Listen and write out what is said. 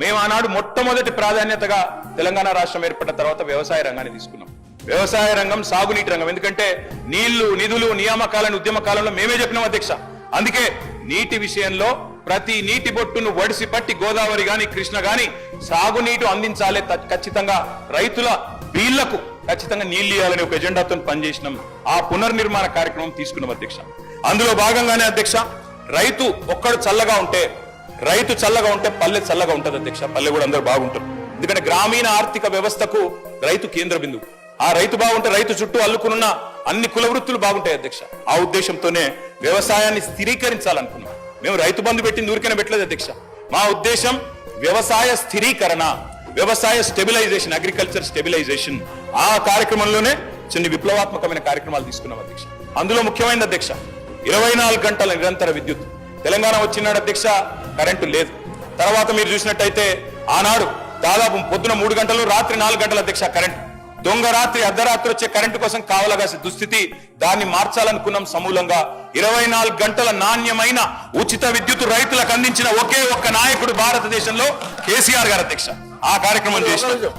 మేము ఆనాడు మొట్టమొదటి ప్రాధాన్యతగా తెలంగాణ రాష్ట్రం ఏర్పడిన తర్వాత వ్యవసాయ రంగాన్ని తీసుకున్నాం. వ్యవసాయ రంగం, సాగునీటి రంగం. ఎందుకంటే నీళ్లు, నిధులు, నియామకాలను ఉద్యమ కాలంలో మేమే చెప్పినాం అధ్యక్ష. అందుకే నీటి విషయంలో ప్రతి నీటి బొట్టును వడిసి పట్టి గోదావరి గాని, కృష్ణ గాని సాగునీటి అందించాలి, ఖచ్చితంగా రైతుల బీళ్లకు ఖచ్చితంగా నీళ్లు ఇవ్వాలని ఒక ఎజెండాతో పనిచేసినాం. ఆ పునర్నిర్మాణ కార్యక్రమం తీసుకున్నాం అధ్యక్ష. అందులో భాగంగానే అధ్యక్ష, రైతు ఒక్కడు చల్లగా ఉంటే పల్లె చల్లగా ఉంటది అధ్యక్ష. పల్లె కూడా అందరూ బాగుంటారు. ఎందుకంటే గ్రామీణ ఆర్థిక వ్యవస్థకు రైతు కేంద్ర బిందువు. ఆ రైతు బాగుంటే రైతు చుట్టూ అల్లుకున్న అన్ని కుల వృత్తులు బాగుంటాయి అధ్యక్ష. ఆ ఉద్దేశంతోనే వ్యవసాయాన్ని స్థిరీకరించాలనుకున్నాం. మేము రైతు బంధు పెట్టింది ఊరికనే పెట్టలేదు అధ్యక్ష. మా ఉద్దేశం వ్యవసాయ స్థిరీకరణ, వ్యవసాయ స్టెబిలైజేషన్, అగ్రికల్చర్ స్టెబిలైజేషన్. ఆ కార్యక్రమంలోనే చిన్న విప్లవాత్మకమైన కార్యక్రమాలు తీసుకున్నాం అధ్యక్ష. అందులో ముఖ్యమైనది అధ్యక్ష 24 గంటల నిరంతర విద్యుత్. తెలంగాణ వచ్చినాడు అధ్యక్ష, కరెంటు లేదు. తర్వాత మీరు చూసినట్టయితే ఆనాడు దాదాపు పొద్దున 3 గంటలు, రాత్రి 4 గంటల అధ్యక్ష కరెంటు. దొంగ రాత్రి, అర్ధరాత్రి వచ్చే కరెంటు కోసం కావలగాసే దుస్థితి. దాన్ని మార్చాలనుకున్నాం సమూలంగా. 24 గంటల నాణ్యమైన ఉచిత విద్యుత్ రైతులకు అందించిన ఒకే ఒక్క నాయకుడు భారతదేశంలో కేసీఆర్ గారు అధ్యక్ష. ఆ కార్యక్రమం చేసినాం.